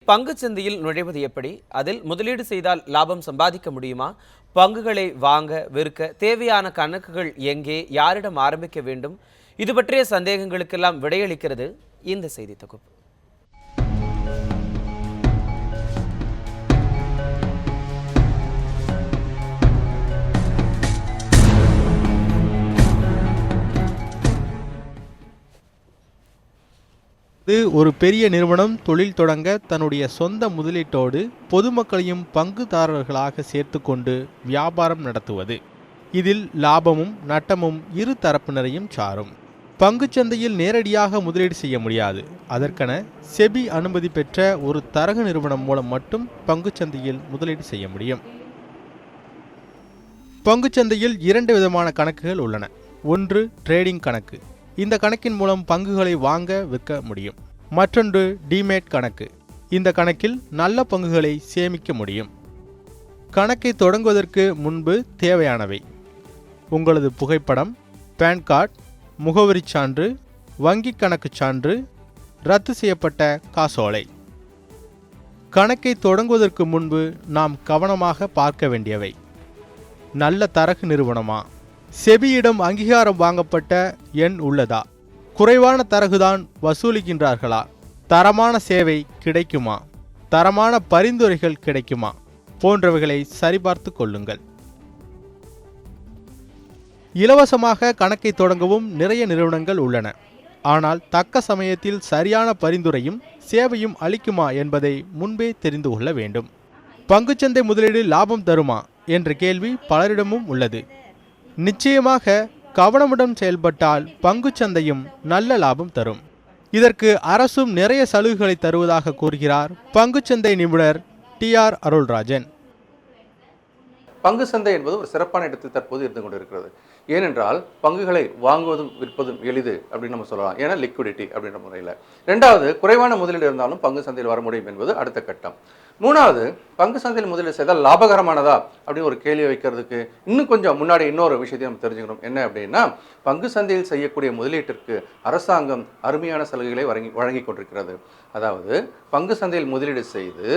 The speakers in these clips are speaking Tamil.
பங்குச் சந்தையில் நுழைவது எப்படி? அதில் முதலீடு செய்தால் லாபம் சம்பாதிக்க முடியுமா? பங்குகளை வாங்க, விற்க தேவையான கணக்குகள் எங்கே? யாரிடம் ஆரம்பிக்க வேண்டும்? இது பற்றிய சந்தேகங்களுக்கெல்லாம் விடையளிக்கிறது இந்த செய்தி தொகுப்பு. ஒரு பெரிய நிறுவனம் தொழில் தொடங்க தன்னுடைய சொந்த முதலீட்டோடு பொதுமக்களையும் பங்குதாரர்களாக சேர்த்து கொண்டு வியாபாரம் நடத்துவது. இதில் லாபமும் நட்டமும் இரு தரப்பினரையும் சாரும். பங்குச்சந்தையில் நேரடியாக முதலீடு செய்ய முடியாது. அதற்கென செபி அனுமதி பெற்ற ஒரு தரகு நிறுவனம் மூலம் மட்டும் பங்குச்சந்தையில் முதலீடு செய்ய முடியும். பங்குச்சந்தையில் 2 விதமான கணக்குகள் உள்ளன. ஒன்று ட்ரேடிங் கணக்கு. இந்த கணக்கின் மூலம் பங்குகளை வாங்க விற்க முடியும். மற்றொன்று டிமேட் கணக்கு. இந்த கணக்கில் நல்ல பங்குகளை சேமிக்க முடியும். கணக்கை தொடங்குவதற்கு முன்பு தேவையானவை: உங்களது புகைப்படம், பேன் கார்டு, முகவரி சான்று, வங்கி கணக்கு சான்று, ரத்து செய்யப்பட்ட காசோலை. கணக்கை தொடங்குவதற்கு முன்பு நாம் கவனமாக பார்க்க வேண்டியவை: நல்ல தரகு நிறுவனமா? செபியிடம் அங்கீகாரம் வாங்கப்பட்ட எண் உள்ளதா? குறைவான தரகுதான் வசூலிக்கின்றார்களா? தரமான சேவை கிடைக்குமா? தரமான பரிந்துரைகள் கிடைக்குமா? போன்றவைகளை சரிபார்த்து கொள்ளுங்கள். இலவசமாக கணக்கை தொடங்கவும் நிறைய நிறுவனங்கள் உள்ளன. ஆனால் தக்க சமயத்தில் சரியான பரிந்துரையும் சேவையும் அளிக்குமா என்பதை முன்பே தெரிந்து கொள்ள வேண்டும். பங்குச்சந்தை முதலீடு லாபம் தருமா என்ற கேள்வி பலரிடமும் உள்ளது. நிச்சயமாக கவனமுடன் செயல்பட்டால் பங்குச்சந்தையும் நல்ல லாபம் தரும். இதற்கு அரசும் நிறைய சலுகைகளை தருவதாக கூறுகிறார் பங்குச்சந்தை நிபுணர் TR அருள்ராஜன். பங்கு சந்தை என்பது ஒரு சிறப்பான இடத்தில் தற்போது இருந்து கொண்டிருக்கிறது. ஏனென்றால் பங்குகளை வாங்குவதும் விற்பதும் எளிது அப்படின்னு நம்ம சொல்லலாம். ஏன்னா லிக்விடிட்டி அப்படின்ற முறையில். 2வது, குறைவான முதலீடு இருந்தாலும் பங்கு சந்தையில் வர முடியும் என்பது அடுத்த கட்டம். 3வது, பங்கு சந்தையில் முதலீடு செய்தால் லாபகரமானதா அப்படின்னு ஒரு கேள்வி வைக்கிறதுக்கு இன்னும் கொஞ்சம் முன்னாடி இன்னொரு விஷயத்தை நம்ம தெரிஞ்சுக்கணும். என்ன அப்படின்னா, பங்கு சந்தையில் செய்யக்கூடிய முதலீட்டிற்கு அரசாங்கம் அருமையான சலுகைகளை வழங்கி கொண்டிருக்கிறது. அதாவது பங்கு சந்தையில் முதலீடு செய்து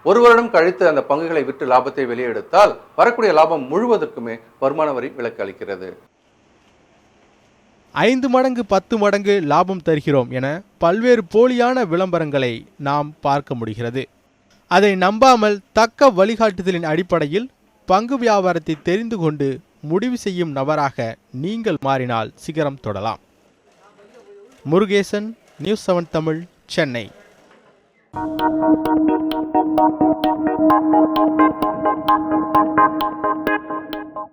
1 வருடம் கழித்து அந்த பங்குகளை விற்று லாபத்தை வெளியெடுத்தால் வரக்கூடிய லாபம் முழுவதற்குமே வருமான வரி விலக்கு அளிக்கிறது. 5 மடங்கு 10 மடங்கு லாபம் தருகிறோம் என பல்வேறு போலியான விளம்பரங்களை நாம் பார்க்க முடிகிறது. அதை நம்பாமல் தக்க வழிகாட்டுதலின் அடிப்படையில் பங்கு வியாபாரத்தை தெரிந்து கொண்டு முடிவு செய்யும் நபராக நீங்கள் மாறினால் சிகரம் தொடலாம். முருகேசன், நியூஸ் 7 தமிழ், சென்னை.